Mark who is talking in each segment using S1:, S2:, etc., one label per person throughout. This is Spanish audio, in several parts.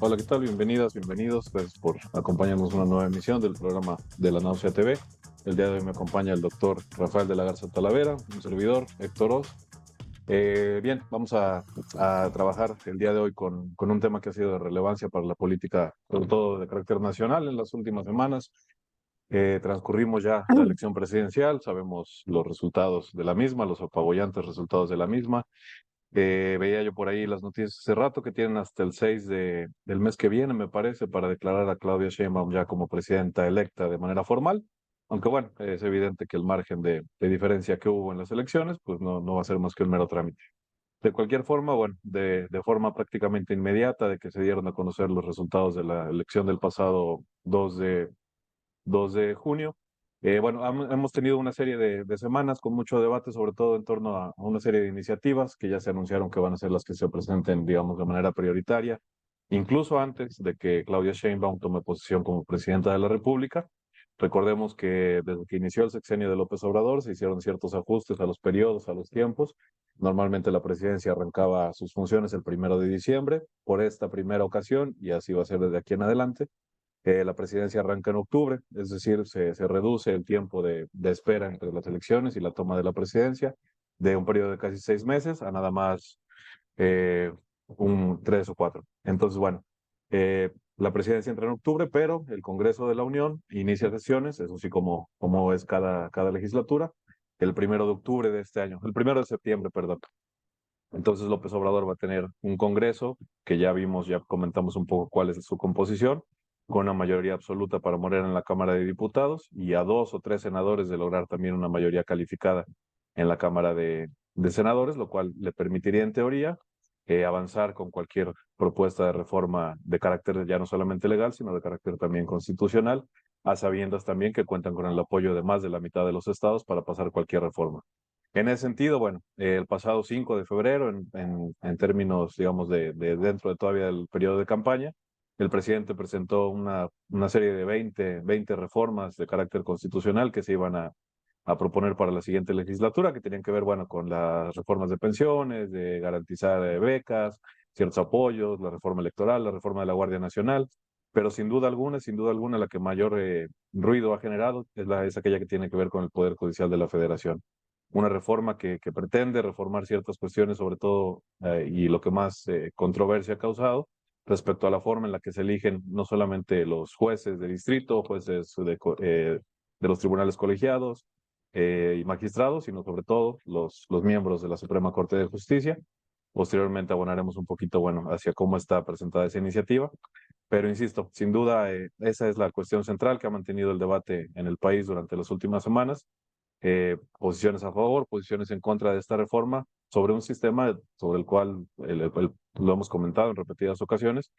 S1: Hola, ¿qué tal? Bienvenidas, bienvenidos. Gracias por acompañarnos en una nueva emisión del programa de la Náusea TV. El día de hoy me acompaña el doctor Rafael de la Garza Talavera, un servidor, Héctor Oz. Bien, vamos a trabajar el día de hoy con un tema que ha sido de relevancia para la política, sobre todo de carácter nacional en las últimas semanas. Transcurrimos ya la elección presidencial, sabemos los resultados de la misma, los apabullantes resultados de la misma. Veía yo por ahí las noticias hace rato que tienen hasta el 6 del mes que viene, me parece, para declarar a Claudia Sheinbaum ya como presidenta electa de manera formal. Aunque bueno, es evidente que el margen de diferencia que hubo en las elecciones, pues no va a ser más que un mero trámite. De cualquier forma, bueno, de forma prácticamente inmediata de que se dieron a conocer los resultados de la elección del pasado 2 de junio. Bueno, hemos tenido una serie de semanas con mucho debate, sobre todo en torno a una serie de iniciativas que ya se anunciaron que van a ser las que se presenten, digamos, de manera prioritaria, incluso antes de que Claudia Sheinbaum tome posición como presidenta de la República. Recordemos que desde que inició el sexenio de López Obrador se hicieron ciertos ajustes a los periodos, a los tiempos. Normalmente la presidencia arrancaba sus funciones el 1 de diciembre. Por esta primera ocasión, y así va a ser desde aquí en adelante, la presidencia arranca en octubre, es decir, se reduce el tiempo de espera entre las elecciones y la toma de la presidencia de un periodo de casi 6 meses a nada más eh, 3 o 4. Entonces, bueno, la presidencia entra en octubre, pero el Congreso de la Unión inicia sesiones, eso sí, como es cada legislatura, el 1 de octubre de este año, el 1 de septiembre, perdón. Entonces López Obrador va a tener un Congreso que ya vimos, ya comentamos un poco cuál es su composición, con una mayoría absoluta para Morena en la Cámara de Diputados y a 2 o 3 senadores de lograr también una mayoría calificada en la Cámara de Senadores, lo cual le permitiría en teoría avanzar con cualquier propuesta de reforma de carácter ya no solamente legal, sino de carácter también constitucional, a sabiendas también que cuentan con el apoyo de más de la mitad de los estados para pasar cualquier reforma. En ese sentido, bueno, el pasado 5 de febrero, en términos, digamos, de dentro de todavía del periodo de campaña, el presidente presentó una serie de 20 reformas de carácter constitucional que se iban a proponer para la siguiente legislatura, que tenían que ver, bueno, con las reformas de pensiones, de garantizar becas, ciertos apoyos, la reforma electoral, la reforma de la Guardia Nacional, pero sin duda alguna, la que mayor ruido ha generado es aquella que tiene que ver con el Poder Judicial de la Federación. Una reforma que pretende reformar ciertas cuestiones, sobre todo, y lo que más controversia ha causado, respecto a la forma en la que se eligen no solamente los jueces de distrito, jueces de los tribunales colegiados y magistrados, sino sobre todo los miembros de la Suprema Corte de Justicia. Posteriormente abonaremos un poquito, bueno, hacia cómo está presentada esa iniciativa. Pero insisto, sin duda, esa es la cuestión central que ha mantenido el debate en el país durante las últimas semanas. Posiciones a favor, posiciones en contra de esta reforma sobre un sistema sobre el cual lo hemos comentado en repetidas ocasiones.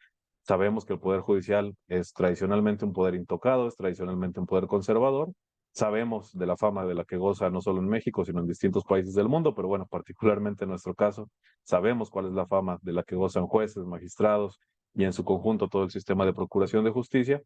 S1: Sabemos que el Poder Judicial es tradicionalmente un poder intocado, es tradicionalmente un poder conservador. Sabemos de la fama de la que goza no solo en México, sino en distintos países del mundo, pero bueno, particularmente en nuestro caso, sabemos cuál es la fama de la que gozan jueces, magistrados y en su conjunto todo el sistema de procuración de justicia.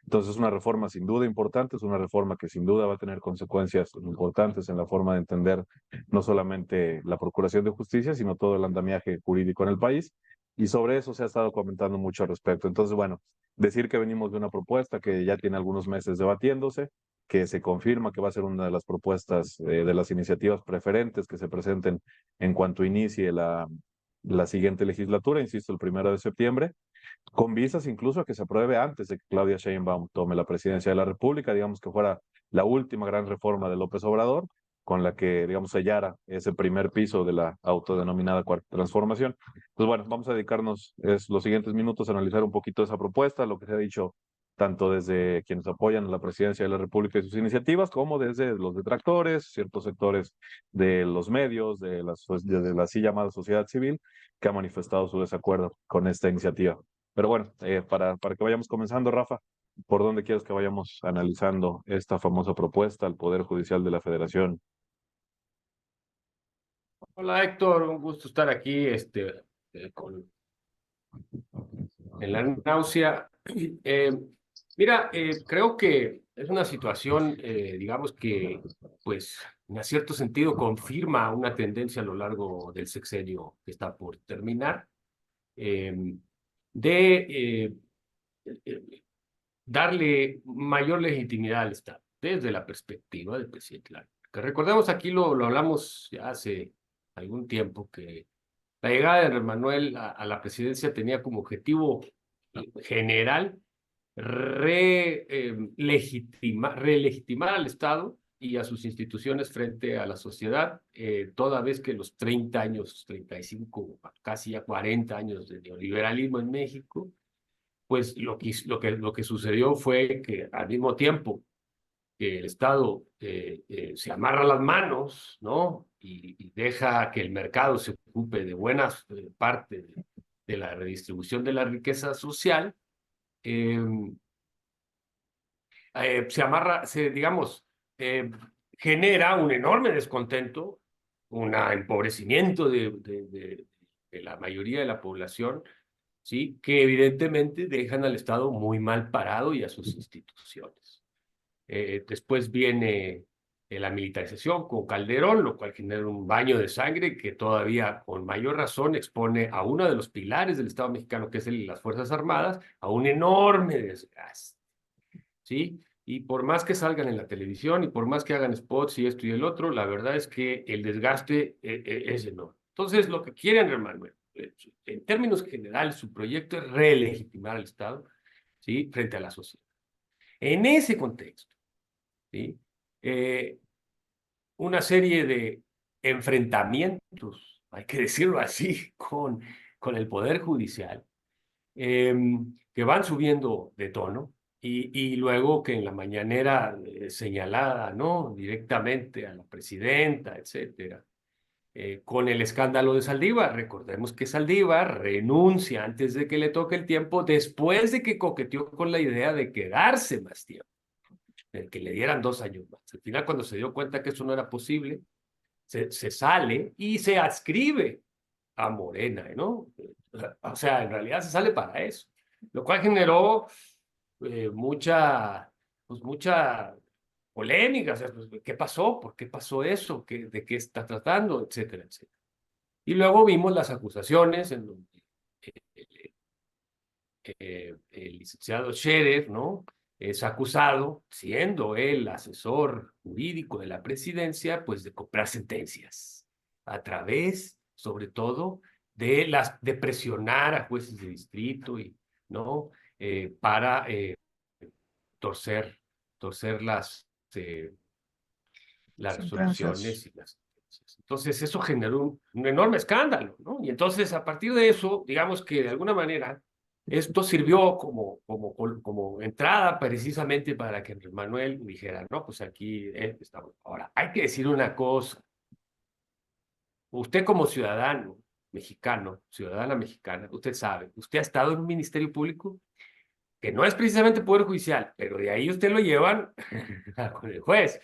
S1: Entonces es una reforma sin duda importante, es una reforma que sin duda va a tener consecuencias importantes en la forma de entender no solamente la procuración de justicia, sino todo el andamiaje jurídico en el país. Y sobre eso se ha estado comentando mucho al respecto. Entonces, bueno, decir que venimos de una propuesta que ya tiene algunos meses debatiéndose, que se confirma que va a ser una de las propuestas de las iniciativas preferentes que se presenten en cuanto inicie la siguiente legislatura, insisto, el 1 de septiembre, con visas incluso a que se apruebe antes de que Claudia Sheinbaum tome la presidencia de la República, digamos que fuera la última gran reforma de López Obrador, con la que, digamos, sellara ese primer piso de la autodenominada cuarta transformación. Pues bueno, vamos a dedicarnos los siguientes minutos a analizar un poquito esa propuesta, lo que se ha dicho tanto desde quienes apoyan la presidencia de la República y sus iniciativas, como desde los detractores, ciertos sectores de los medios, de la así llamada sociedad civil, que ha manifestado su desacuerdo con esta iniciativa. Pero bueno, para que vayamos comenzando, Rafa, ¿por dónde quieres que vayamos analizando esta famosa propuesta al Poder Judicial de la Federación?
S2: Hola Héctor, un gusto estar aquí en la náusea. Eh, Mira, creo que es una situación, digamos que, pues, en cierto sentido confirma una tendencia a lo largo del sexenio que está por terminar. Eh, de darle mayor legitimidad al Estado, desde la perspectiva del presidente Lago. Que recordemos, aquí lo hablamos ya hace algún tiempo, que la llegada de Andrés Manuel a la presidencia tenía como objetivo general relegitimar al Estado y a sus instituciones frente a la sociedad, toda vez que los 30 años, 35, casi ya 40 años de neoliberalismo en México, pues lo que sucedió fue que al mismo tiempo que el Estado se amarra las manos, ¿no? Y deja que el mercado se ocupe de buenas parte de la redistribución de la riqueza social, eh, digamos, genera un enorme descontento, un empobrecimiento de la mayoría de la población, ¿sí? Que evidentemente dejan al Estado muy mal parado y a sus instituciones. Después viene la militarización con Calderón, lo cual genera un baño de sangre que todavía con mayor razón expone a uno de los pilares del Estado mexicano, que es las Fuerzas Armadas, a un enorme desgaste, ¿sí? Y por más que salgan en la televisión y por más que hagan spots y esto y el otro, la verdad es que el desgaste es enorme. Entonces, lo que quieren, hermano, en términos generales, su proyecto es relegitimar al Estado, ¿sí? Frente a la sociedad. En ese contexto, ¿sí? Una serie de enfrentamientos, hay que decirlo así, con el Poder Judicial, que van subiendo de tono, y luego que en la mañanera señalada, ¿no? Directamente a la presidenta, etcétera, con el escándalo de Saldívar. Recordemos que Saldívar renuncia antes de que le toque el tiempo, después de que coqueteó con la idea de quedarse más tiempo, de que le dieran 2 años más. Al final, cuando se dio cuenta que eso no era posible, se sale y se adscribe a Morena, ¿no? O sea, en realidad se sale para eso, lo cual generó mucha polémica. O sea, pues, ¿qué pasó? ¿Por qué pasó eso? ¿De qué está tratando? Etcétera, etcétera. Y luego vimos las acusaciones en donde el licenciado Scherer, ¿no? Es acusado, siendo el asesor jurídico de la presidencia, pues de comprar sentencias a través, sobre todo, de presionar a jueces de distrito y, ¿no? Para torcer, torcer las
S1: Sentencias.
S2: resoluciones y las sentencias. Entonces, eso generó un enorme escándalo, ¿no? Y entonces, a partir de eso, digamos que de alguna manera, esto sirvió como entrada precisamente para que Andrés Manuel dijera, no, pues aquí estamos. Ahora, hay que decir una cosa. Usted como ciudadano mexicano, ciudadana mexicana, usted sabe, usted ha estado en un ministerio público que no es precisamente poder judicial, pero de ahí usted lo llevan con el juez.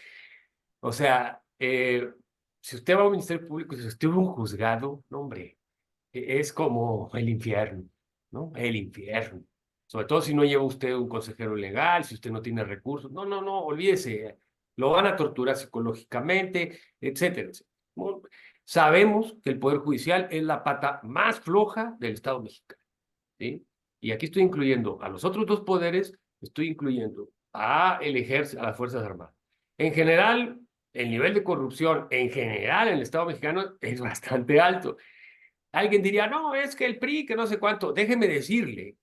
S2: O sea, si usted va a un ministerio público, si usted va a un juzgado, no, hombre, es como el infierno, ¿no? El infierno. Sobre todo si no lleva usted un consejero legal, si usted no tiene recursos. No, no, no, olvídese. Lo van a torturar psicológicamente, etcétera, etcétera. Sabemos que el Poder Judicial es la pata más floja del Estado mexicano, ¿sí? Y aquí estoy incluyendo a los otros dos poderes, estoy incluyendo a el ejército, a las Fuerzas Armadas. En general, el nivel de corrupción en general en el Estado mexicano es bastante alto. Alguien diría, no, es que el PRI, que no sé cuánto. Déjeme decirle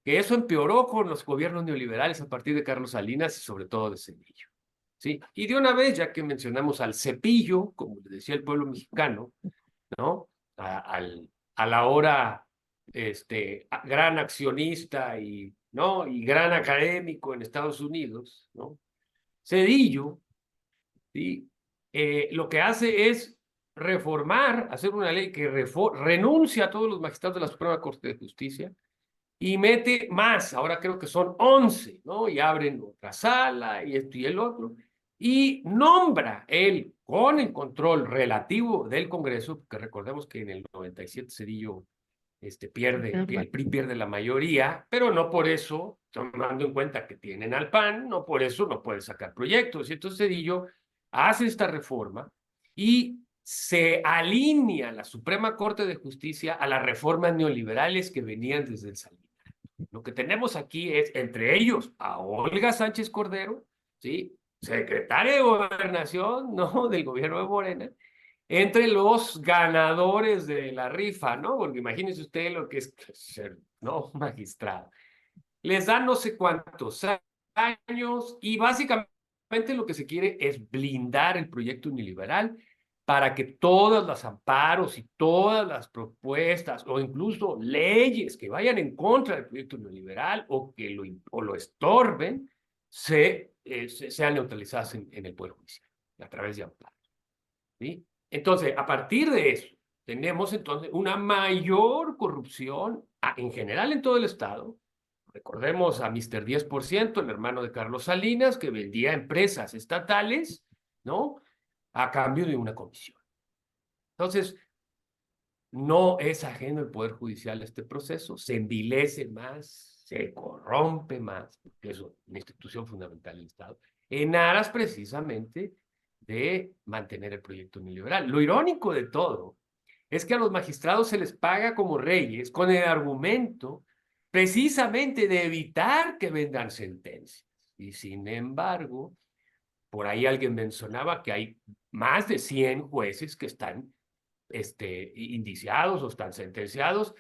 S2: que eso empeoró con los gobiernos neoliberales a partir de Carlos Salinas y sobre todo de Cedillo, ¿sí? Y de una vez, ya que mencionamos al cepillo, como le decía el pueblo mexicano, ¿no? A la hora gran accionista ¿no? Y gran académico en Estados Unidos, ¿no? Cedillo, ¿sí? Lo que hace es reformar, hacer una ley que renuncia a todos los magistrados de la Suprema Corte de Justicia y mete más, ahora creo que son 11, ¿no? Y abren otra sala y esto y el otro, y nombra él, con el control relativo del Congreso, porque recordemos que en el 97 Cedillo el PRI pierde la mayoría, pero no por eso, tomando en cuenta que tienen al PAN, no por eso no puede sacar proyectos. Y entonces Cedillo hace esta reforma y se alinea la Suprema Corte de Justicia a las reformas neoliberales que venían desde el Salinas. Lo que tenemos aquí es, entre ellos, a Olga Sánchez Cordero, ¿sí? Secretaria de Gobernación, ¿no? Del gobierno de Morena, entre los ganadores de la rifa, ¿no? Porque imagínese usted lo que es ser, ¿no? Magistrado. Les dan no sé cuántos años y básicamente lo que se quiere es blindar el proyecto neoliberal para que todos los amparos y todas las propuestas o incluso leyes que vayan en contra del proyecto neoliberal o que lo estorben sean neutralizadas en el Poder Judicial a través de amparos. ¿Sí? Entonces, a partir de eso, tenemos entonces una mayor corrupción en general en todo el Estado. Recordemos a Mr. 10%, el hermano de Carlos Salinas, que vendía empresas estatales, ¿no? A cambio de una comisión. Entonces, no es ajeno el Poder Judicial a este proceso, se envilece más, se corrompe más, porque es una institución fundamental del Estado, en aras precisamente de mantener el proyecto neoliberal. Lo irónico de todo es que a los magistrados se les paga como reyes con el argumento precisamente de evitar que vendan sentencias. Y sin embargo, por ahí alguien mencionaba que hay más de 100 jueces que están indiciados o están sentenciados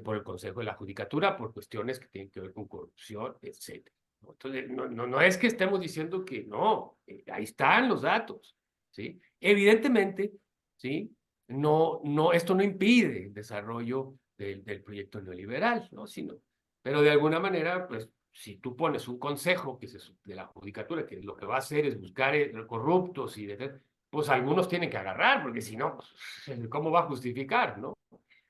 S2: por el Consejo de la Judicatura por cuestiones que tienen que ver con corrupción, etc. Entonces, no es que estemos diciendo que no, ahí están los datos, ¿sí? Evidentemente, ¿sí? Esto no impide el desarrollo del proyecto neoliberal, ¿no? Pero de alguna manera, pues, si tú pones un consejo de la judicatura, que lo que va a hacer es buscar corruptos y pues algunos tienen que agarrar, porque si no, pues, ¿cómo va a justificar, no?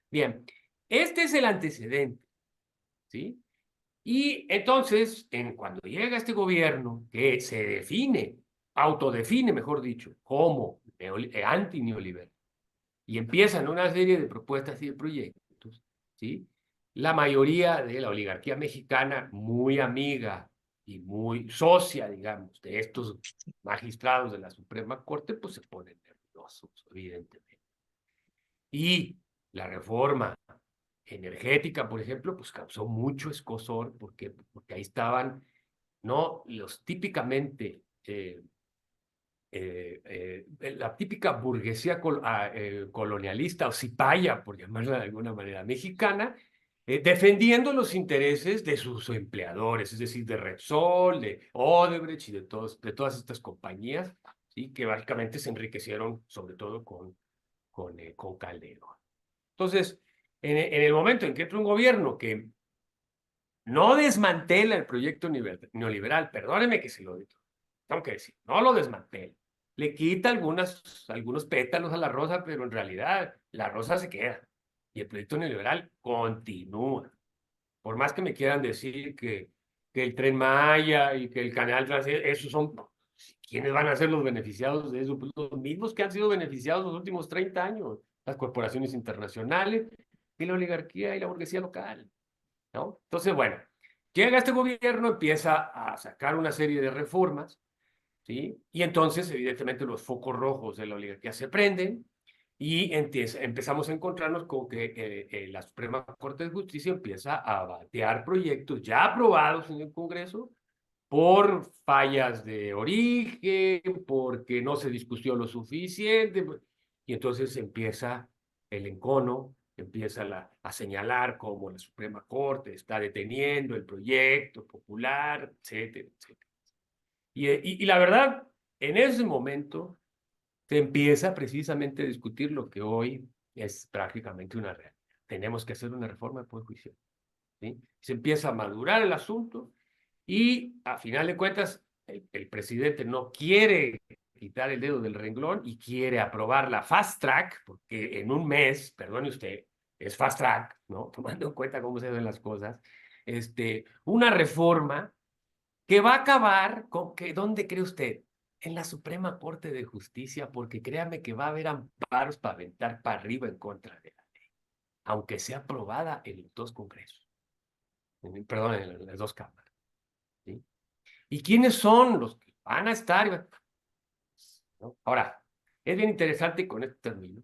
S2: Bien, este es el antecedente, ¿sí? Y entonces, cuando llega este gobierno que se autodefine, mejor dicho, como anti-neoliberal, y empiezan una serie de propuestas y de proyectos, ¿sí? La mayoría de la oligarquía mexicana, muy amiga y muy socia, digamos, de estos magistrados de la Suprema Corte, pues se ponen nerviosos, evidentemente. Y la reforma energética, por ejemplo, pues causó mucho escozor porque ahí estaban, ¿no? Los típicamente la típica burguesía colonialista o cipaya, por llamarla de alguna manera, mexicana, defendiendo los intereses de sus empleadores, es decir, de Repsol, de Odebrecht y de todas estas compañías, ¿sí? Que básicamente se enriquecieron sobre todo con Calderón. Entonces, en el momento en que entra un gobierno que no desmantela el proyecto neoliberal, perdóneme que se lo diga, tengo que decir, no lo desmantela. Le quita algunos pétalos a la rosa, pero en realidad la rosa se queda. Y el proyecto neoliberal continúa. Por más que me quieran decir que el Tren Maya y que el Canal Francés, esos son, ¿quiénes van a ser los beneficiados de eso? Pues los mismos que han sido beneficiados los últimos 30 años. Las corporaciones internacionales y la oligarquía y la burguesía local, ¿no? Entonces, bueno, llega este gobierno, empieza a sacar una serie de reformas, ¿sí? Y entonces, evidentemente, los focos rojos de la oligarquía se prenden y empezamos a encontrarnos con que la Suprema Corte de Justicia empieza a batear proyectos ya aprobados en el Congreso por fallas de origen, porque no se discutió lo suficiente, y entonces empieza el encono, empieza a señalar cómo la Suprema Corte está deteniendo el proyecto popular, etcétera, etcétera. Y la verdad, en ese momento se empieza precisamente a discutir lo que hoy es prácticamente una realidad. Tenemos que hacer una reforma del Poder Judicial, ¿sí? Se empieza a madurar el asunto y a final de cuentas el presidente no quiere quitar el dedo del renglón y quiere aprobar la fast track, porque en un mes, perdone usted, es fast track, ¿no? Tomando en cuenta cómo se ven las cosas, una reforma que va a acabar con que, ¿dónde cree usted? En la Suprema Corte de Justicia, porque créame que va a haber amparos para aventar para arriba en contra de la ley, aunque sea aprobada en los dos congresos, perdón, en las dos cámaras, ¿sí? ¿Y quiénes son los que van a estar? ¿No? Ahora, Es bien interesante con este término.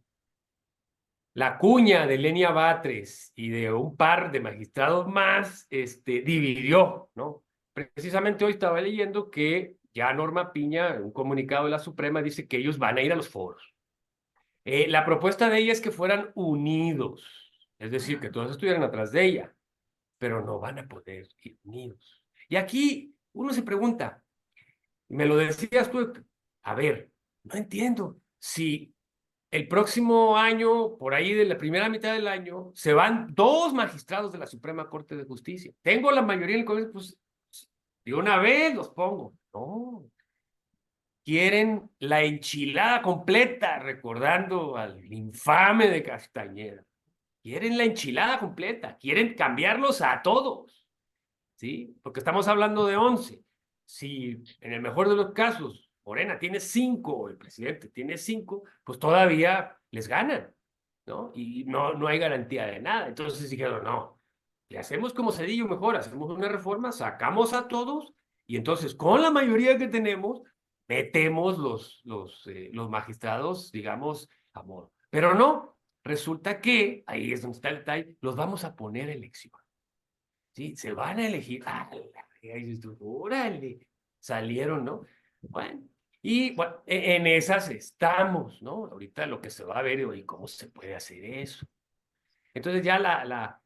S2: La cuña de Lenia Batres y de un par de magistrados más dividió, ¿no? Precisamente hoy estaba leyendo que ya Norma Piña, en un comunicado de la Suprema, dice que ellos van a ir a los foros. La propuesta de ella es que fueran unidos, es decir, que todos estuvieran atrás de ella, pero no van a poder ir unidos. Y aquí uno se pregunta, me lo decías tú, a ver, no entiendo, si el próximo año, por ahí de la primera mitad del año, se van 2 magistrados de la Suprema Corte de Justicia. Tengo la mayoría en el Congreso, pues de una vez los pongo. No, quieren la enchilada completa, recordando al infame de Castañeda. Quieren la enchilada completa, quieren cambiarlos a todos, ¿sí? Porque estamos hablando de 11. Si en el mejor de los casos Morena tiene 5, o el presidente tiene 5, pues todavía les ganan, ¿no? Y no hay garantía de nada. Entonces dijeron, no, le hacemos como Cedillo mejor, hacemos una reforma, sacamos a todos, y entonces con la mayoría que tenemos, metemos los magistrados, digamos, a modo. Pero no, resulta que, ahí es donde está el detalle, los vamos a poner a elección. ¿Sí? Se van a elegir. Ah, órale, salieron, ¿no? Bueno, y bueno, en esas estamos, ¿no? Ahorita lo que se va a ver, y cómo se puede hacer eso. Entonces ya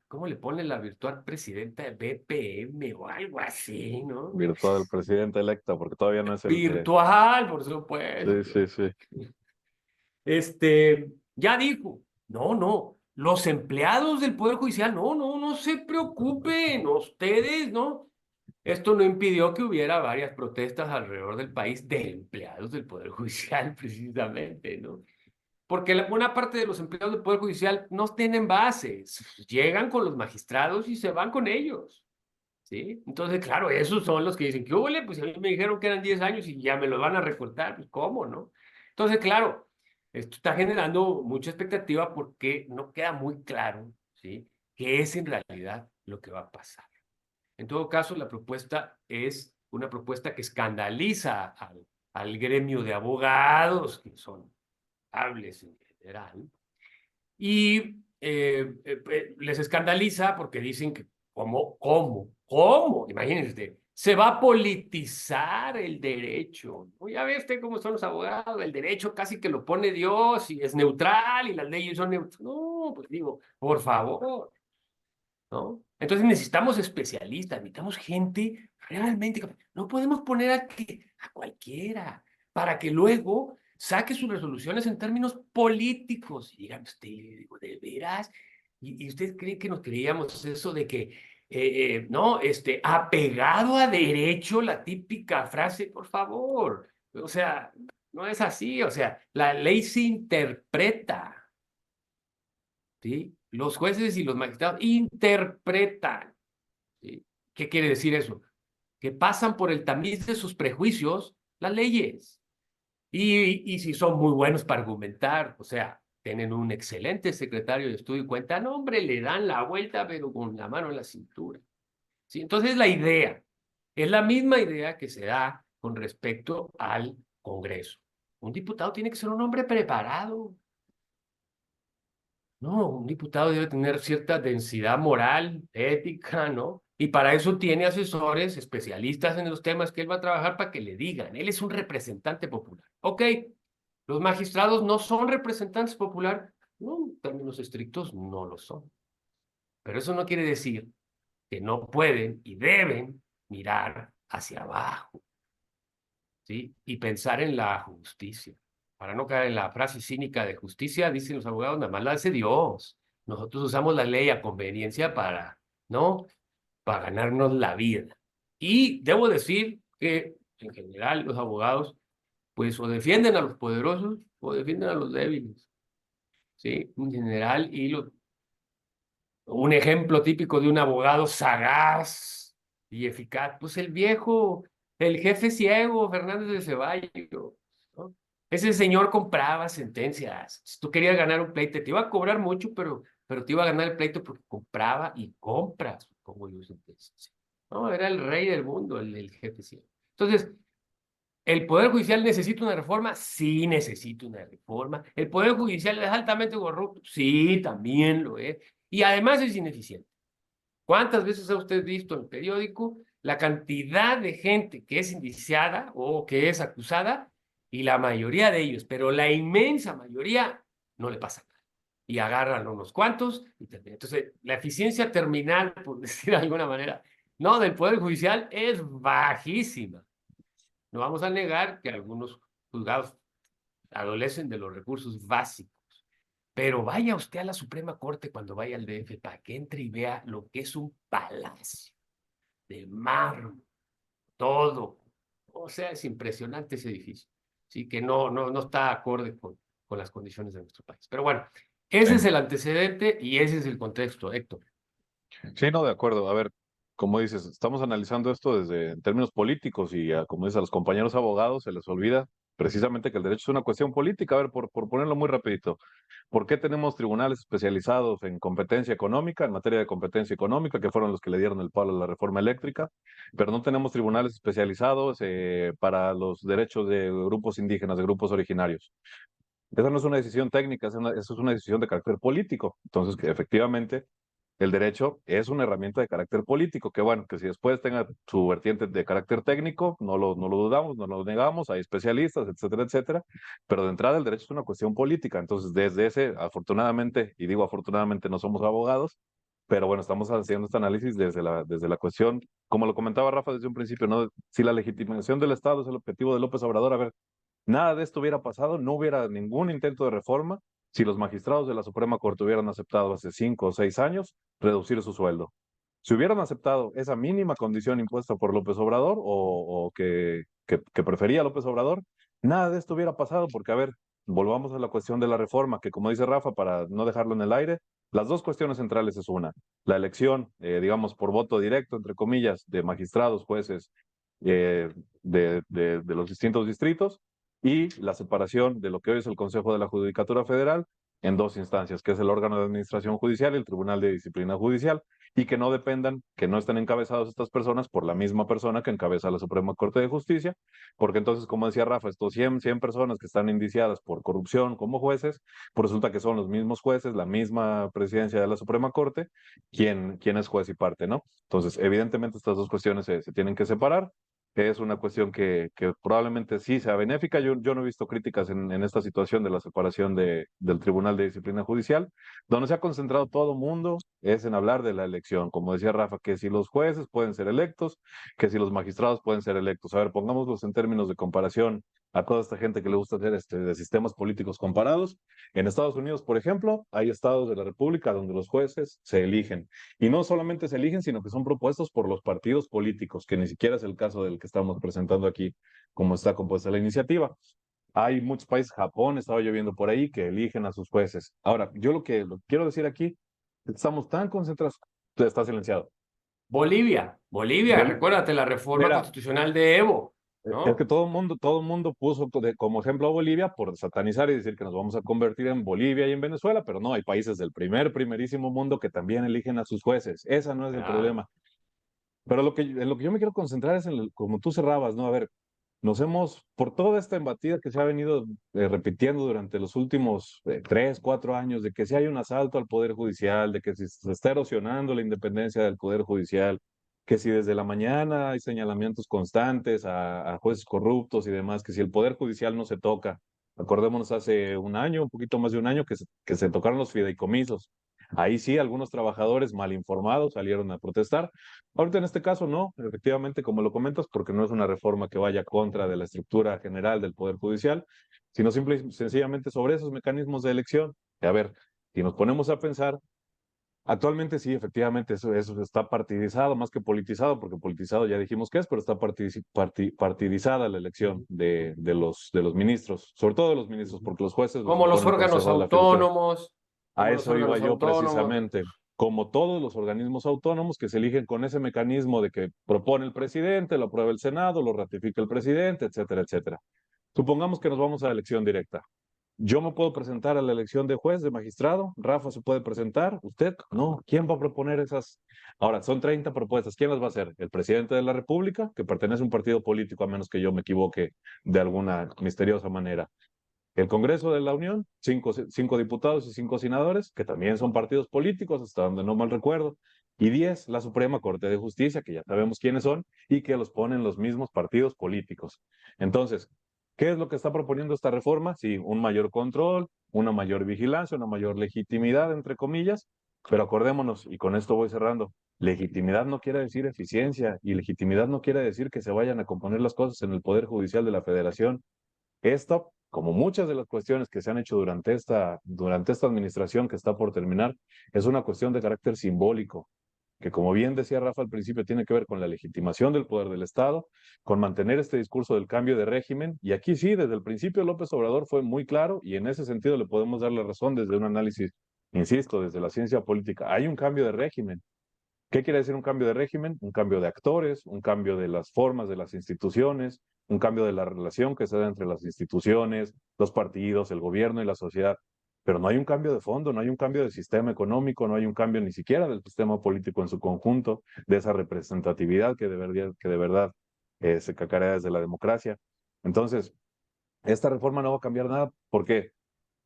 S2: ¿cómo le pone la virtual presidenta de BPM o algo así, ¿no?
S1: Virtual presidente electa, porque todavía no es el que...
S2: Virtual, por
S1: Sí,
S2: supuesto.
S1: sí, sí.
S2: Ya dijo, no, los empleados del Poder Judicial, no se preocupen, ustedes, ¿no? Esto no impidió que hubiera varias protestas alrededor del país de empleados del Poder Judicial, precisamente, ¿no? Porque buena parte de los empleados del Poder Judicial no tienen bases, llegan con los magistrados y se van con ellos, ¿sí? Entonces, claro, esos son los que dicen, ¿qué hubo? Pues a mí me dijeron que eran 10 años y ya me los van a recortar, pues ¿cómo, no? Entonces, claro, esto está generando mucha expectativa porque no queda muy claro, ¿sí? ¿Qué es en realidad lo que va a pasar? En todo caso, la propuesta es una propuesta que escandaliza al gremio de abogados, que son hables en general, y les escandaliza porque dicen que, ¿cómo? Imagínense, se va a politizar el derecho, ¿no? Ya ve usted cómo son los abogados, el derecho casi que lo pone Dios y es neutral y las leyes son neutrales. No, pues digo, por favor, ¿no? Entonces necesitamos especialistas, necesitamos gente realmente. No podemos poner a cualquiera para que luego saque sus resoluciones en términos políticos. Y digan, usted, digo, ¿de veras? ¿Y usted cree que nos creíamos eso de que, no, apegado a derecho, la típica frase, por favor? O sea, no es así, o sea, la ley se interpreta, ¿sí? Los jueces y los magistrados interpretan, ¿sí? ¿Qué quiere decir eso? Que pasan por el tamiz de sus prejuicios las leyes. Y si son muy buenos para argumentar, o sea, tienen un excelente secretario de estudio y cuenta, no, hombre, le dan la vuelta, pero con la mano en la cintura. ¿Sí? Entonces, la idea es la misma idea que se da con respecto al Congreso. Un diputado tiene que ser un hombre preparado. No, un diputado debe tener cierta densidad moral, ética, ¿no? Y para eso tiene asesores especialistas en los temas que él va a trabajar para que le digan. Él es un representante popular. Ok, los magistrados no son representantes populares. No, en términos estrictos no lo son. Pero eso no quiere decir que no pueden y deben mirar hacia abajo, ¿sí? Y pensar en la justicia. Para no caer en la frase cínica de justicia, dicen los abogados, nada más la hace Dios. Nosotros usamos la ley a conveniencia para, ¿no? Para ganarnos la vida. Y debo decir que, en general, los abogados, pues, o defienden a los poderosos o defienden a los débiles, ¿sí? En general, un ejemplo típico de un abogado sagaz y eficaz, pues el jefe ciego, Fernández de Ceballos, ¿no? Ese señor compraba sentencias. Si tú querías ganar un pleito, te iba a cobrar mucho, pero te iba a ganar el pleito porque compraba y compras como yo sentencias. No, era el rey del mundo, el jefe ciego. Entonces, ¿El Poder Judicial necesita una reforma? Sí, necesita una reforma. ¿El Poder Judicial es altamente corrupto? Sí, también lo es. Y además es ineficiente. ¿Cuántas veces ha usted visto en el periódico la cantidad de gente que es indiciada o que es acusada? Y la mayoría de ellos, pero la inmensa mayoría, no le pasa nada. Y agarran unos cuantos y terminan. Entonces, la eficiencia terminal, por decir de alguna manera, no, del Poder Judicial es bajísima. No vamos a negar que algunos juzgados adolecen de los recursos básicos. Pero vaya usted a la Suprema Corte cuando vaya al DF para que entre y vea lo que es un palacio de mármol, todo. O sea, es impresionante ese edificio. Sí, que no está acorde con las condiciones de nuestro país. Pero bueno, ese es
S1: Sí.
S2: el antecedente y ese es el contexto, Héctor.
S1: Sí, no, de acuerdo. A ver, como dices, estamos analizando esto desde en términos políticos y como dices, a los compañeros abogados se les olvida precisamente que el derecho es una cuestión política. A ver, por ponerlo muy rapidito, ¿por qué tenemos tribunales especializados en competencia económica, en materia de competencia económica, que fueron los que le dieron el palo a la reforma eléctrica, pero no tenemos tribunales especializados para los derechos de grupos indígenas, de grupos originarios? Esa no es una decisión técnica, eso es una decisión de carácter político. Entonces, que efectivamente el derecho es una herramienta de carácter político, que bueno, que si después tenga su vertiente de carácter técnico, no lo dudamos, no lo negamos, hay especialistas, etcétera, etcétera, pero de entrada el derecho es una cuestión política. Entonces, desde ese, afortunadamente, y digo afortunadamente no somos abogados, pero bueno, estamos haciendo este análisis desde la cuestión, como lo comentaba Rafa desde un principio, ¿no? Si la legitimación del Estado es el objetivo de López Obrador, a ver, nada de esto hubiera pasado, no hubiera ningún intento de reforma si los magistrados de la Suprema Corte hubieran aceptado hace 5 o 6 años reducir su sueldo. Si hubieran aceptado esa mínima condición impuesta por López Obrador o que prefería López Obrador, nada de esto hubiera pasado porque, a ver, volvamos a la cuestión de la reforma, que como dice Rafa, para no dejarlo en el aire, las dos cuestiones centrales es una, la elección, digamos, por voto directo, entre comillas, de magistrados, jueces de los distintos distritos, y la separación de lo que hoy es el Consejo de la Judicatura Federal en dos instancias, que es el órgano de administración judicial y el Tribunal de Disciplina Judicial, y que no dependan, que no estén encabezados estas personas por la misma persona que encabeza la Suprema Corte de Justicia, porque entonces, como decía Rafa, estos 100 personas que están indiciadas por corrupción como jueces, pues resulta que son los mismos jueces, la misma presidencia de la Suprema Corte, quien es juez y parte, ¿no? Entonces, evidentemente estas dos cuestiones se tienen que separar, que es una cuestión que probablemente sí sea benéfica. Yo no he visto críticas en esta situación de la separación del Tribunal de Disciplina Judicial. Donde se ha concentrado todo el mundo es en hablar de la elección. Como decía Rafa, que si los jueces pueden ser electos, que si los magistrados pueden ser electos. A ver, pongámoslos en términos de comparación a toda esta gente que le gusta hacer de sistemas políticos comparados. En Estados Unidos, por ejemplo, hay estados de la República donde los jueces se eligen. Y no solamente se eligen, sino que son propuestos por los partidos políticos, que ni siquiera es el caso del que estamos presentando aquí, como está compuesta la iniciativa. Hay muchos países, Japón, estaba lloviendo por ahí, que eligen a sus jueces. Ahora, yo lo que quiero decir aquí, estamos tan concentrados, está silenciado.
S2: Bolivia, recuérdate la reforma
S1: Mira,
S2: constitucional de Evo,
S1: es que
S2: ¿no?
S1: todo el mundo puso como ejemplo a Bolivia por satanizar y decir que nos vamos a convertir en Bolivia y en Venezuela, pero no, hay países del primerísimo mundo que también eligen a sus jueces. Ese no es el
S2: Claro.
S1: problema. Pero en lo que yo me quiero concentrar es como tú cerrabas, ¿no? A ver, por toda esta embatida que se ha venido repitiendo durante los últimos 3, 4 años, de que si hay un asalto al Poder Judicial, de que si se está erosionando la independencia del Poder Judicial, que si desde la mañana hay señalamientos constantes a jueces corruptos y demás, que si el Poder Judicial no se toca. Acordémonos hace un año, un poquito más de un año, que se tocaron los fideicomisos. Ahí sí, algunos trabajadores mal informados salieron a protestar. Ahorita en este caso no, efectivamente, como lo comentas, porque no es una reforma que vaya contra de la estructura general del Poder Judicial, sino simple y sencillamente sobre esos mecanismos de elección. A ver, si nos ponemos a pensar, actualmente sí, efectivamente, eso está partidizado, más que politizado, porque politizado ya dijimos que es, pero está partidizada la elección de los ministros, sobre todo de los ministros, porque los jueces los
S2: Como los
S1: impone el
S2: órganos
S1: Consejo de la Judicatura.
S2: autónomos,
S1: A
S2: como los
S1: eso iba
S2: órganos
S1: yo
S2: autónomos.
S1: precisamente, como todos los organismos autónomos que se eligen con ese mecanismo de que propone el presidente, lo aprueba el Senado, lo ratifica el presidente, etcétera, etcétera. Supongamos que nos vamos a elección directa. Yo me puedo presentar a la elección de juez, de magistrado, Rafa se puede presentar, usted no. ¿Quién va a proponer esas? Ahora, son 30 propuestas, ¿quién las va a hacer? El presidente de la República, que pertenece a un partido político, a menos que yo me equivoque de alguna misteriosa manera. El Congreso de la Unión, cinco diputados y 5 senadores, que también son partidos políticos, hasta donde no mal recuerdo, y 10, la Suprema Corte de Justicia, que ya sabemos quiénes son, y que los ponen los mismos partidos políticos. Entonces, ¿qué es lo que está proponiendo esta reforma? Sí, un mayor control, una mayor vigilancia, una mayor legitimidad, entre comillas, pero acordémonos, y con esto voy cerrando, legitimidad no quiere decir eficiencia, y legitimidad no quiere decir que se vayan a componer las cosas en el Poder Judicial de la Federación. Esto, como muchas de las cuestiones que se han hecho durante esta administración que está por terminar, es una cuestión de carácter simbólico, que como bien decía Rafa al principio, tiene que ver con la legitimación del poder del Estado, con mantener este discurso del cambio de régimen. Y aquí sí, desde el principio López Obrador fue muy claro y en ese sentido le podemos dar la razón desde un análisis, insisto, desde la ciencia política. Hay un cambio de régimen. ¿Qué quiere decir un cambio de régimen? Un cambio de actores, un cambio de las formas de las instituciones, un cambio de la relación que se da entre las instituciones, los partidos, el gobierno y la sociedad. Pero no hay un cambio de fondo, no hay un cambio del sistema económico, no hay un cambio ni siquiera del sistema político en su conjunto, de esa representatividad que de verdad se cacarea desde la democracia. Entonces, esta reforma no va a cambiar nada. ¿Por qué?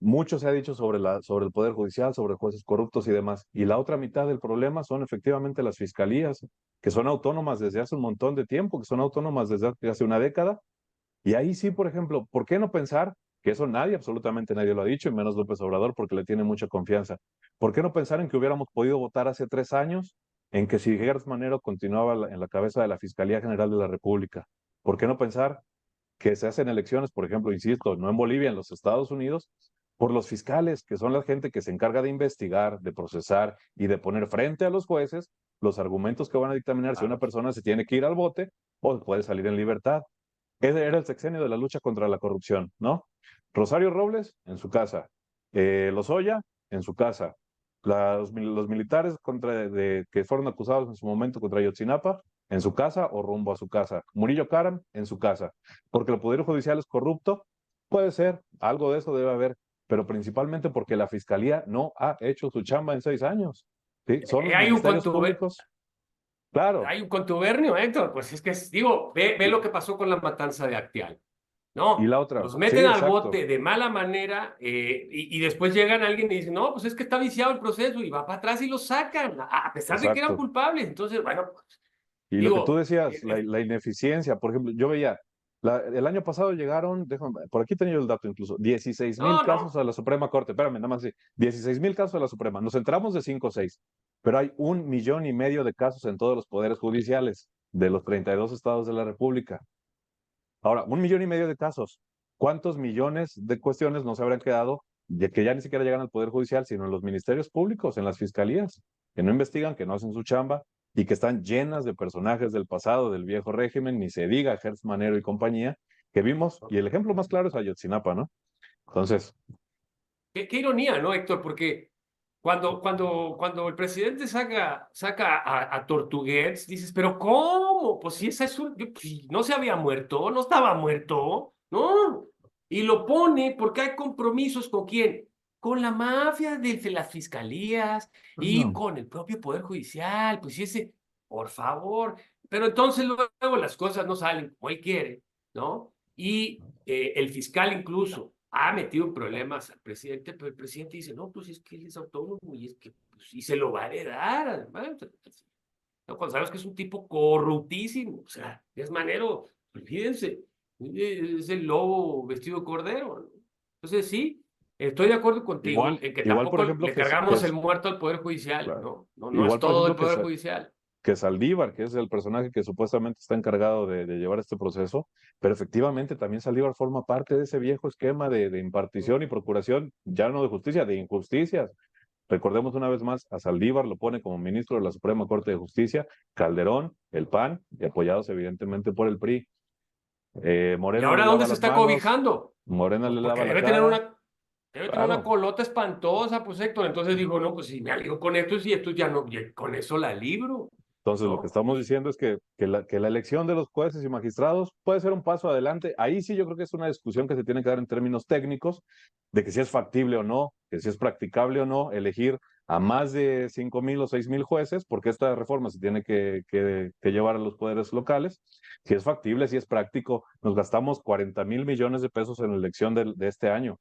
S1: Mucho se ha dicho sobre el Poder Judicial, sobre jueces corruptos y demás. Y la otra mitad del problema son efectivamente las fiscalías, que son autónomas desde hace un montón de tiempo, que son autónomas desde hace una década. Y ahí sí, por ejemplo, ¿por qué no pensar, que eso nadie, absolutamente nadie lo ha dicho, y menos López Obrador, porque le tiene mucha confianza? ¿Por qué no pensar en que hubiéramos podido votar hace 3 años en que si Gertz Manero continuaba en la cabeza de la Fiscalía General de la República? ¿Por qué no pensar que se hacen elecciones, por ejemplo, insisto, no en Bolivia, en los Estados Unidos, por los fiscales, que son la gente que se encarga de investigar, de procesar y de poner frente a los jueces los argumentos que van a dictaminar si una
S2: Claro.
S1: persona se tiene que ir al bote o puede salir en libertad? Ese era el sexenio de la lucha contra la corrupción, ¿no? Rosario Robles en su casa, Lozoya en su casa, los militares que fueron acusados en su momento contra Ayotzinapa en su casa o rumbo a su casa, Murillo Karam en su casa, porque el Poder Judicial es corrupto, puede ser, algo de eso debe haber, pero principalmente porque la Fiscalía no ha hecho su chamba en 6 años, ¿sí? Son los
S2: Hay un
S1: ministerios públicos, claro,
S2: hay un contubernio, Héctor. Pues es que, digo, ve
S1: y,
S2: lo que pasó con la matanza de Acteal.
S1: y
S2: No,
S1: la otra,
S2: los
S1: sí,
S2: meten al
S1: exacto,
S2: bote de mala manera y después llegan alguien y dicen, no, pues es que está viciado el proceso y va para atrás y lo sacan, a pesar de que eran
S1: exacto.
S2: culpables. Entonces, bueno, pues,
S1: Y lo que tú
S2: digo,
S1: decías, la ineficiencia, por ejemplo, yo veía, el año pasado llegaron, déjame, por aquí tenía yo el dato incluso, 16,000
S2: no,
S1: casos
S2: no.
S1: a la Suprema Corte, espérame, nada más, sí, 16,000 casos a la Suprema, nos entramos de 5 o 6, pero hay 1,500,000 de casos en todos los poderes judiciales de los 32 estados de la República. Ahora, 1,500,000 de casos, ¿cuántos millones de cuestiones no se habrán quedado de que ya ni siquiera llegan al Poder Judicial, sino en los ministerios públicos, en las fiscalías, que no investigan, que no hacen su chamba y que están llenas de personajes del pasado, del viejo régimen, ni se diga Gertz Manero y compañía, que vimos, y el ejemplo más claro es Ayotzinapa, ¿no? Entonces,
S2: Qué ironía, ¿no, Héctor? Porque cuando el presidente saca a Tortuguets, dices, pero ¿cómo? Pues si esa es pues, no se había muerto, no estaba muerto, ¿no? Y lo pone porque hay compromisos con quién, con la mafia de las fiscalías y
S1: no,
S2: con el propio Poder Judicial, pues si ese, por favor. Pero entonces luego las cosas no salen como él quiere, ¿no? Y el fiscal incluso ha metido en problemas al presidente, pero el presidente dice, no, pues es que él es autónomo y es que, pues, y se lo va a heredar, además. ¿No? Cuando sabes que es un tipo corruptísimo, o sea, es Manero, olvídense, es el lobo vestido de cordero, ¿no? Entonces sí, estoy de acuerdo contigo en que
S1: igual por
S2: tampoco
S1: ejemplo,
S2: le cargamos el muerto al Poder Judicial,
S1: claro,
S2: ¿no? No, no es
S1: igual por
S2: todo el
S1: ejemplo
S2: Poder Judicial.
S1: que Saldívar, que es el personaje que supuestamente está encargado de llevar este proceso, pero efectivamente también Saldívar forma parte de ese viejo esquema de impartición y procuración, ya no de justicia, de injusticias. Recordemos una vez más, a Saldívar lo pone como ministro de la Suprema Corte de Justicia, Calderón, el PAN, y apoyados evidentemente por el PRI.
S2: ¿Y
S1: Morena le
S2: ahora dónde
S1: lava
S2: se
S1: las
S2: está
S1: manos,
S2: cobijando?
S1: Morena
S2: Pues
S1: le
S2: porque
S1: lava la cara,
S2: debe tener una
S1: claro,
S2: colota espantosa, pues Héctor. Entonces digo, no, pues si me alío con esto, y esto ya no, con eso la libro.
S1: Entonces, lo que
S2: ¿no?
S1: estamos diciendo es que la elección de los jueces y magistrados puede ser un paso adelante. Ahí sí yo creo que es una discusión que se tiene que dar en términos técnicos, de que si es factible o no, que si es practicable o no, elegir a más de 5,000 o 6,000 jueces, porque esta reforma se tiene que llevar a los poderes locales. Si es factible, si es práctico, nos gastamos 40,000 millones de pesos en la elección de este año.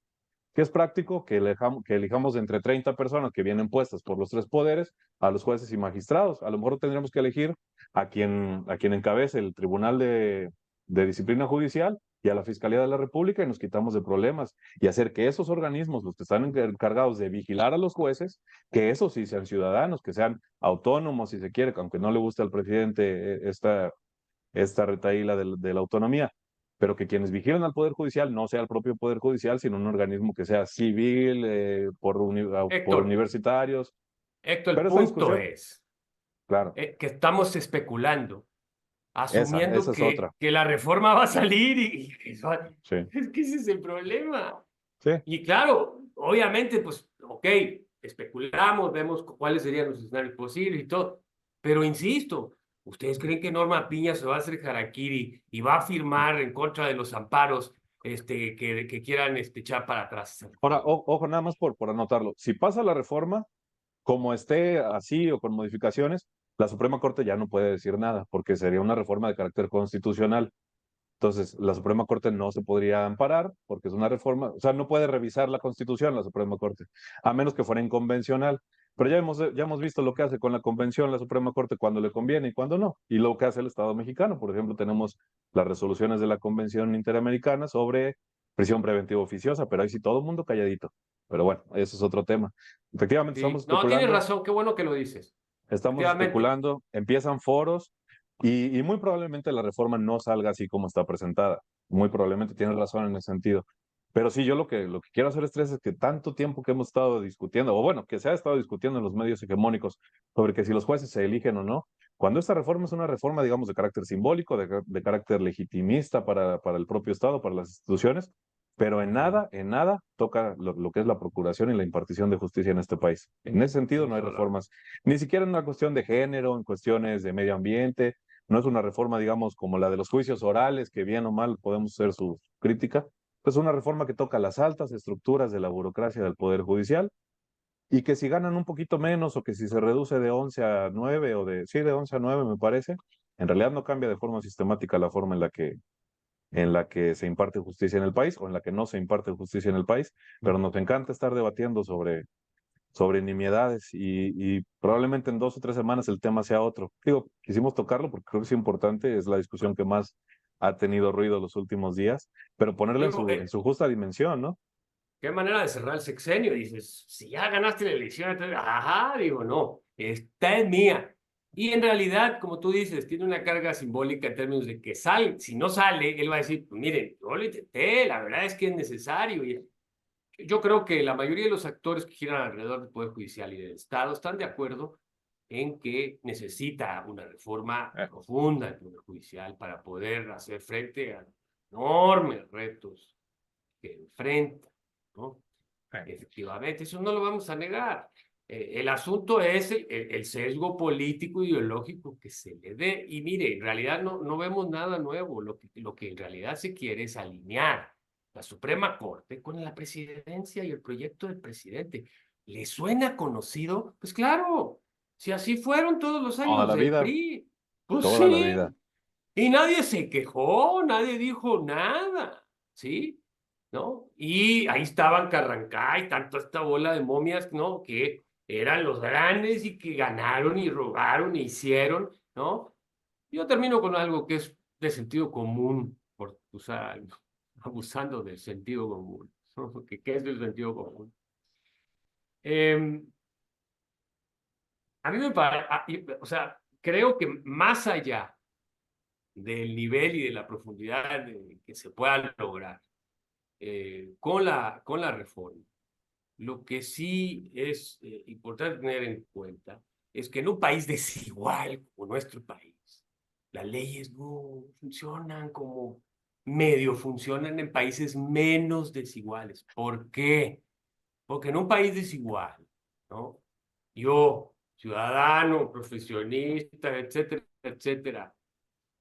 S1: Que es práctico que elijamos entre 30 personas que vienen puestas por los tres poderes a los jueces y magistrados. A lo mejor tendríamos que elegir a quien encabece el Tribunal de Disciplina Judicial y a la Fiscalía de la República y nos quitamos de problemas y hacer que esos organismos, los que están encargados de vigilar a los jueces, que esos sí sean ciudadanos, que sean autónomos, si se quiere, aunque no le guste al presidente esta retahíla de la autonomía, pero que quienes vigilen al Poder Judicial no sea el propio Poder Judicial, sino un organismo que sea civil, por
S2: Héctor,
S1: universitarios.
S2: El
S1: Pero esta
S2: punto
S1: discusión,
S2: es
S1: claro,
S2: que estamos especulando,
S1: esa
S2: asumiendo
S1: es otra.
S2: que la reforma va a salir
S1: Sí,
S2: es que ese es el problema.
S1: sí,
S2: Y claro, obviamente, pues, ok, especulamos, vemos cuáles serían los escenarios posibles y todo, pero insisto, ¿ustedes creen que Norma Piña se va a hacer harakiri y va a firmar en contra de los amparos que quieran echar para atrás esa
S1: ahora,
S2: reforma?
S1: ojo, nada más por anotarlo. Si pasa la reforma, como esté así o con modificaciones, la Suprema Corte ya no puede decir nada, porque sería una reforma de carácter constitucional. Entonces, la Suprema Corte no se podría amparar porque es una reforma, o sea, no puede revisar la Constitución la Suprema Corte, a menos que fuera inconvencional. Pero ya hemos visto lo que hace con la Convención la Suprema Corte cuando le conviene y cuando no. Y lo que hace el Estado mexicano. Por ejemplo, tenemos las resoluciones de la Convención Interamericana sobre prisión preventiva oficiosa, pero ahí sí todo el mundo calladito. Pero bueno, eso es otro tema. Efectivamente,
S2: Sí, no, tienes razón, qué bueno que lo dices.
S1: estamos
S2: Efectivamente,
S1: especulando, empiezan foros y muy probablemente la reforma no salga así como está presentada. Muy probablemente tienes razón en ese sentido. Pero sí, yo lo que quiero hacer estrés es que tanto tiempo que hemos estado discutiendo, o bueno, que se ha estado discutiendo en los medios hegemónicos sobre que si los jueces se eligen o no, cuando esta reforma es una reforma, digamos, de carácter simbólico, de carácter legitimista para el propio Estado, para las instituciones, pero en nada toca lo que es la procuración y la impartición de justicia en este país. En ese sentido no
S2: tienes
S1: hay
S2: toda la razón.
S1: reformas, ni siquiera en una cuestión de género, en cuestiones de medio ambiente, no es una reforma, digamos, como la de los juicios orales, que bien o mal podemos hacer su crítica, es una reforma que toca las altas estructuras de la burocracia del Poder Judicial y que si ganan un poquito menos o que si se reduce de 11 a 9 sí, de 11 a 9 me parece, en realidad no cambia de forma sistemática la forma en la que se imparte justicia en el país o en la que no se imparte justicia en el país, pero nos encanta estar debatiendo sobre nimiedades y probablemente en 2 o 3 semanas el tema sea otro. Digo, quisimos tocarlo porque creo que es importante, es la discusión que más ha tenido ruido los últimos días, pero ponerla en
S2: Digo,
S1: su justa dimensión, ¿no?
S2: qué manera de cerrar el sexenio. Dices, si ya ganaste la elección, entonces, ajá, digo, no, esta es mía. Y en realidad, como tú dices, tiene una carga simbólica en términos de que sale, si no sale, él va a decir, pues miren, yo lo intenté, la verdad es que es necesario. Y yo creo que la mayoría de los actores que giran alrededor del Poder Judicial y del Estado están de acuerdo en que necesita una reforma profunda del Poder Judicial para poder hacer frente a enormes retos que enfrenta, ¿no? Efectivamente, eso no lo vamos a negar. El asunto es el sesgo político ideológico que se le dé. Y mire, en realidad no vemos nada nuevo. Lo que en realidad se quiere es alinear la Suprema Corte con la presidencia y el proyecto del presidente. ¿Le suena conocido? Pues claro, si así fueron todos los
S1: Toda
S2: años
S1: la
S2: del
S1: vida,
S2: PRI. Pues
S1: toda la vida.
S2: sí. Y nadie se quejó, nadie dijo nada, ¿sí? ¿No? Y ahí estaban Carrancá y tanto esta bola de momias, ¿no? Que eran los grandes y que ganaron y rogaron e hicieron, ¿no? Yo termino con algo que es de sentido común, por usar algo, abusando del sentido común, ¿no? ¿Qué es del sentido común? Eh, a mí me parece, o sea, creo que más allá del nivel y de la profundidad que se pueda lograr con la reforma. Lo que sí es importante tener en cuenta es que en un país desigual como nuestro país, las leyes no funcionan como medio funcionan en países menos desiguales. ¿Por qué? Porque en un país desigual, ¿no? Yo ciudadano, profesionista, etcétera, etcétera,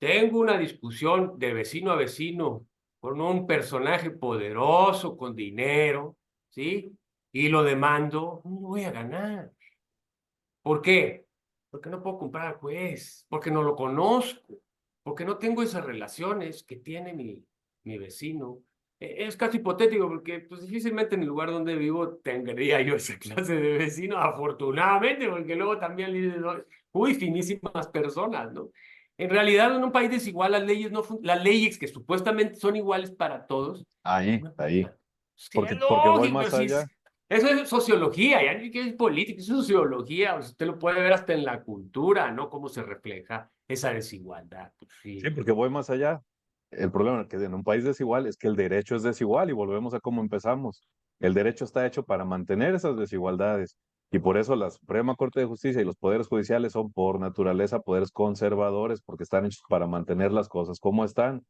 S2: tengo una discusión de vecino a vecino con un personaje poderoso, con dinero, ¿sí? Y lo demando, no voy a ganar. ¿Por qué? Porque no puedo comprar al juez, porque no lo conozco, porque no tengo esas relaciones que tiene mi vecino. Es casi hipotético porque pues, difícilmente en el lugar donde vivo tendría yo esa clase de vecino, afortunadamente, porque luego también lides muy finísimas personas, ¿no? En realidad, en un país desigual, las leyes, no las leyes que supuestamente son iguales para todos,
S1: Ahí,
S2: no
S1: ahí.
S2: aplican. Sí, es
S1: Porque voy
S2: lógico,
S1: más
S2: sí,
S1: allá.
S2: eso es sociología, ya ni que es política, eso es sociología, o sea, usted lo puede ver hasta en la cultura, ¿no? Cómo se refleja esa desigualdad. Pues
S1: Sí,
S2: sí.
S1: porque voy más allá. El problema que en un país desigual es que el derecho es desigual y volvemos a cómo empezamos. El derecho está hecho para mantener esas desigualdades y por eso la Suprema Corte de Justicia y los poderes judiciales son por naturaleza poderes conservadores porque están hechos para mantener las cosas como están.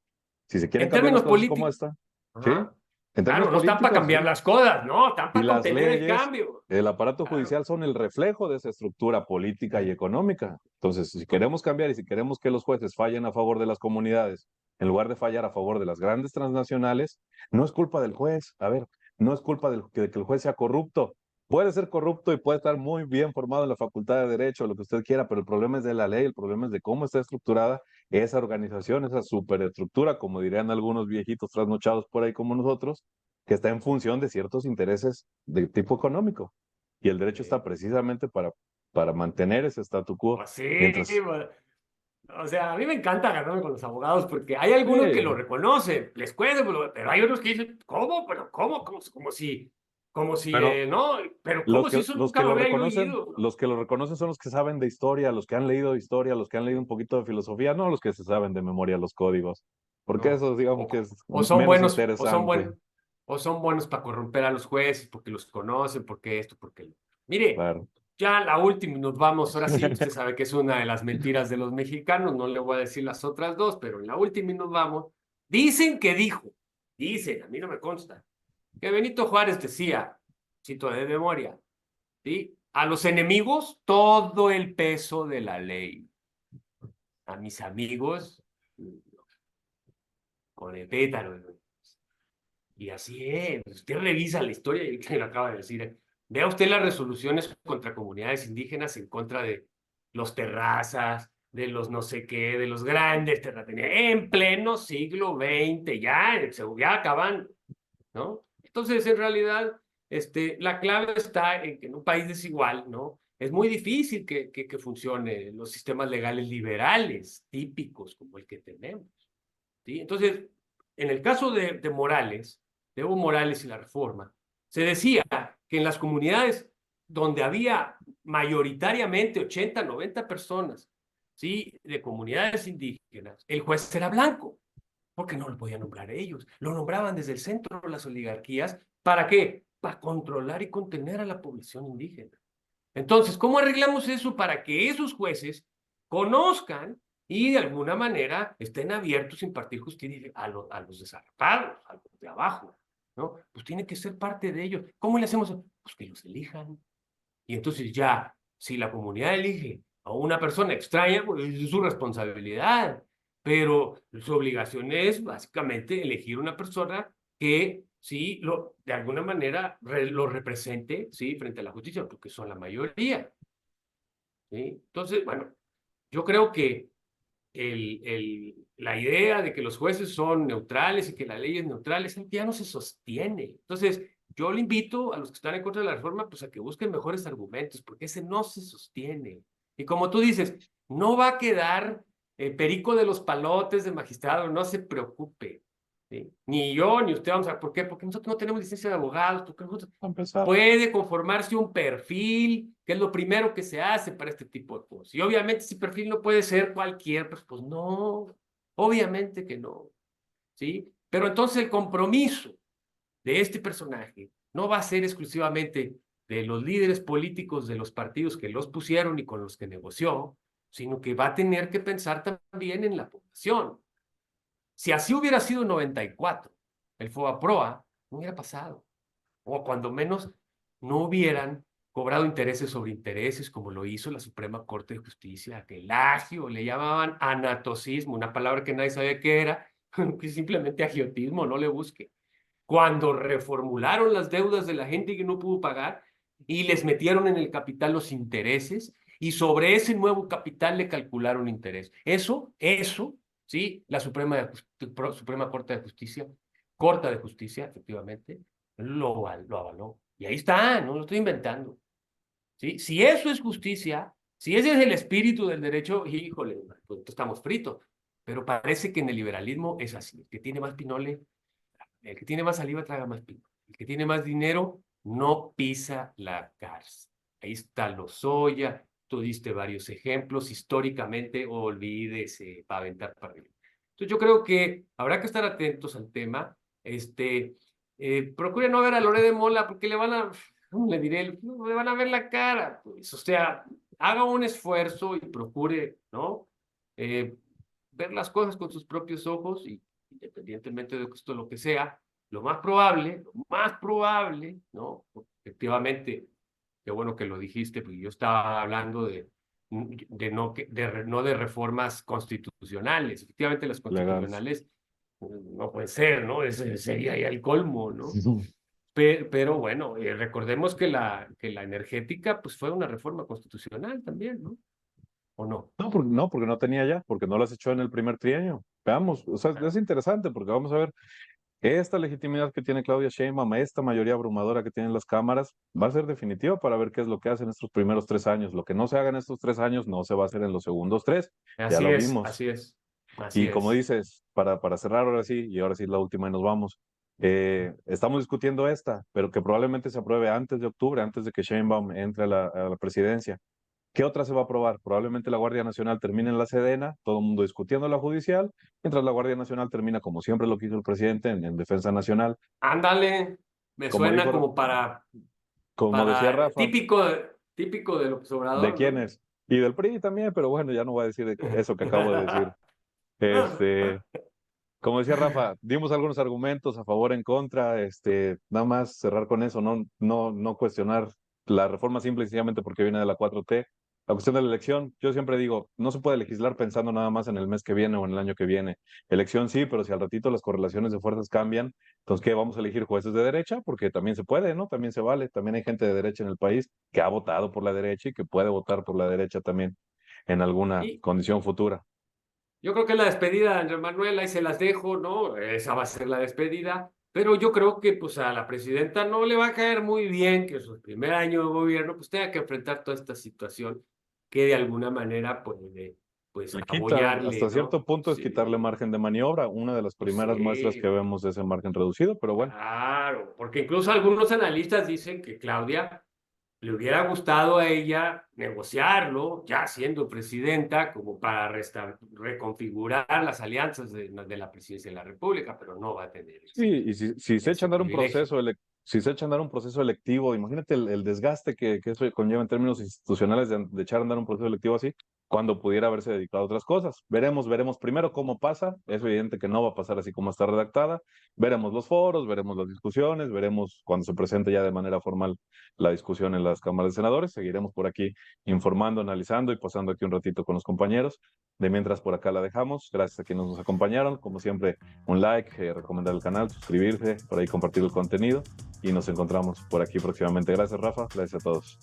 S1: Si se quieren
S2: En
S1: cambiar las
S2: términos
S1: cosas como
S2: políticos,
S1: están, ¿sí?
S2: ajá,
S1: En términos
S2: claro, no están para
S1: políticos,
S2: cambiar
S1: sí.
S2: las cosas, no, están
S1: Y
S2: para
S1: las
S2: contener el
S1: leyes,
S2: cambio.
S1: el aparato
S2: Claro.
S1: judicial son el reflejo de esa estructura política y económica. Entonces, si queremos cambiar y si queremos que los jueces fallen a favor de las comunidades, en lugar de fallar a favor de las grandes transnacionales, no es culpa del juez. A ver, no es culpa de que el juez sea corrupto. Puede ser corrupto y puede estar muy bien formado en la facultad de Derecho, lo que usted quiera, pero el problema es de la ley, el problema es de cómo está estructurada esa organización, esa superestructura, como dirían algunos viejitos trasnochados por ahí como nosotros, que está en función de ciertos intereses de tipo económico. Y el derecho está precisamente para mantener ese statu quo.
S2: Pues sí,
S1: Mientras,
S2: pues, o sea, a mí me encanta agarrarme con los abogados porque hay algunos que lo
S1: sí,
S2: reconocen, les cuesta, pero hay otros que dicen, ¿cómo? ¿Pero cómo? Como si,
S1: pero
S2: no, pero ¿cómo si eso nunca lo había yo oído? ¿No?
S1: los que lo reconocen son los que saben de historia, los que han leído historia, los que han leído un poquito de filosofía, no los que se saben de memoria los códigos, porque
S2: No.
S1: eso digamos que es
S2: O son
S1: menos
S2: buenos,
S1: interesante.
S2: o son buenos para corromper a los jueces porque los conocen, porque esto, porque lo. Mire,
S1: Claro.
S2: ya la última y nos vamos. Ahora sí, usted sabe que es una de las mentiras de los mexicanos, no le voy a decir las otras dos, pero en la última y nos vamos. Dicen que dijo, dicen, a mí no me consta, que Benito Juárez decía, cito de memoria, ¿sí? A los enemigos todo el peso de la ley. A mis amigos, con el pétalo. Y así es, usted revisa la historia y que lo acaba de decir. Vea usted las resoluciones contra comunidades indígenas en contra de los terrazas, de los no sé qué, de los grandes terratenientes, en pleno siglo XX, ya acaban, ¿no? Entonces, en realidad, la clave está en que en un país desigual, ¿no? Es muy difícil que funcione los sistemas legales liberales típicos como el que tenemos, ¿sí? Entonces, en el caso de Morales, de Evo Morales y la reforma, se decía que en las comunidades donde había mayoritariamente 80, 90 personas, ¿sí? De comunidades indígenas, el juez era blanco, porque no lo podían nombrar ellos. Lo nombraban desde el centro de las oligarquías. ¿Para qué? Para controlar y contener a la población indígena. Entonces, ¿cómo arreglamos eso para que esos jueces conozcan y de alguna manera estén abiertos a impartir justicia a los desarropados, a los de abajo? ¿No? Pues tiene que ser parte de ellos. ¿Cómo le hacemos? Pues que los elijan. Y entonces ya, si la comunidad elige a una persona extraña, pues es su responsabilidad. Pero su obligación es básicamente elegir una persona que sí, de alguna manera lo represente, sí, frente a la justicia, porque son la mayoría. ¿Sí? Entonces, bueno, yo creo que la idea de que los jueces son neutrales y que la ley es neutral es algo que ya no se sostiene. Entonces, yo le invito a los que están en contra de la reforma, pues a que busquen mejores argumentos, porque ese no se sostiene. Y como tú dices, no va a quedar perico de los palotes de magistrado, no se preocupe. ¿Sí? Ni yo, ni usted vamos a... ¿Por qué? Porque nosotros no tenemos licencia de abogados, porque nosotros
S1: A empezar.
S2: puede conformarse un perfil, que es lo primero que se hace para este tipo de cosas. Y obviamente ese perfil no puede ser cualquier, pues no, obviamente que no, ¿sí? Pero entonces el compromiso de este personaje no va a ser exclusivamente de los líderes políticos de los partidos que los pusieron y con los que negoció, sino que va a tener que pensar también en la población. Si así hubiera sido en 94, el FOBAPROA no hubiera pasado o cuando menos no hubieran cobrado intereses sobre intereses, como lo hizo la Suprema Corte de Justicia, que el agio, le llamaban anatocismo, una palabra que nadie sabía qué era, que simplemente agiotismo, no le busque. Cuando reformularon las deudas de la gente que no pudo pagar y les metieron en el capital los intereses y sobre ese nuevo capital le calcularon interés. Eso, sí, la Suprema Corte de Justicia, Corte de Justicia, efectivamente, lo avaló. Y ahí está, no lo estoy inventando. ¿Sí? Si eso es justicia, si ese es el espíritu del derecho, híjole, pues estamos fritos. Pero parece que en el liberalismo es así. El que tiene más pinole, el que tiene más saliva traga más pino. El que tiene más dinero no pisa la cárcel. Ahí está Lozoya, tú diste varios ejemplos. Históricamente, olvídese, para aventar para arriba. Entonces yo creo que habrá que estar atentos al tema. Procure no ver a Loré de Mola porque le van a, ¿cómo le diré? Le van a ver la cara, pues. O sea, haga un esfuerzo y procure, ¿no? Ver las cosas con sus propios ojos y independientemente de esto lo que sea, lo más probable, ¿no? Porque efectivamente, qué bueno que lo dijiste, porque yo estaba hablando no de reformas constitucionales. Efectivamente, las
S1: Legales.
S2: constitucionales no pueden ser, ¿no? Ese sería ya el colmo, ¿no? Pero bueno, recordemos que la energética pues fue una reforma constitucional también, ¿no? ¿O no?
S1: No, porque no tenía ya, porque no las echó en el primer trienio. Veamos, o sea,
S2: Ah,
S1: es interesante porque vamos a ver, esta legitimidad que tiene Claudia Sheinbaum, esta mayoría abrumadora que tienen las cámaras, va a ser definitiva para ver qué es lo que hace en estos primeros 3 años. Lo que no se haga en estos 3 años no se va a hacer en los segundos tres, ya
S2: así
S1: lo
S2: es,
S1: vimos.
S2: así es, así
S1: Y como
S2: es.
S1: dices, para cerrar ahora sí, y ahora sí la última y nos vamos, estamos discutiendo esta, pero que probablemente se apruebe antes de octubre, antes de que Sheinbaum entre a la presidencia. ¿Qué otra se va a aprobar? Probablemente la Guardia Nacional termine en la Sedena, todo el mundo discutiendo la judicial, mientras la Guardia Nacional termina, como siempre lo quiso el presidente, en Defensa Nacional.
S2: Ándale, me
S1: Como
S2: suena
S1: dijo,
S2: como
S1: como decía
S2: para
S1: Rafa,
S2: típico de López
S1: ¿de
S2: Obrador, ¿no?
S1: quiénes? Y del PRI también, pero bueno, ya no voy a decir eso que acabo de decir. Este, Como decía Rafa, dimos algunos argumentos a favor, en contra, nada más cerrar con eso, no cuestionar la reforma simple y sencillamente porque viene de la 4T. La cuestión de la elección, yo siempre digo, no se puede legislar pensando nada más en el mes que viene o en el año que viene. Elección sí, pero si al ratito las correlaciones de fuerzas cambian, entonces ¿qué? ¿Vamos a elegir jueces de derecha? Porque también se puede, ¿no? También se vale. También hay gente de derecha en el país que ha votado por la derecha y que puede votar por la derecha también en alguna
S2: Y
S1: condición futura.
S2: yo creo que la despedida de Andrés Manuel, ahí se las dejo, ¿no? Esa va a ser la despedida. Pero yo creo que pues a la presidenta no le va a caer muy bien que su primer año de gobierno pues tenga que enfrentar toda esta situación que de alguna manera puede pues
S1: Le quita,
S2: apoyarle,
S1: hasta
S2: ¿no?
S1: cierto punto es quitarle
S2: Sí,
S1: margen de maniobra, una de las
S2: pues
S1: primeras muestras que
S2: sí.
S1: vemos de ese margen reducido, pero bueno,
S2: Claro, porque incluso algunos analistas dicen que Claudia le hubiera gustado a ella negociarlo, ya siendo presidenta, como para reconfigurar las alianzas de la presidencia de la República, pero no va a tener
S1: sí, y si se echa a
S2: ese
S1: andar un
S2: privilegio.
S1: proceso, si se echa a andar un proceso electivo, imagínate el desgaste que eso conlleva en términos institucionales de echar a andar un proceso electivo así, cuando pudiera haberse dedicado a otras cosas. Veremos primero cómo pasa, es evidente que no va a pasar así como está redactada, veremos los foros, veremos las discusiones, veremos cuando se presente ya de manera formal la discusión en las cámaras de senadores, seguiremos por aquí informando, analizando y pasando aquí un ratito con los compañeros. De mientras por acá la dejamos, gracias a quienes nos acompañaron, como siempre un like, recomendar el canal, suscribirse, por ahí compartir el contenido y nos encontramos por aquí próximamente. Gracias Rafa, gracias a todos.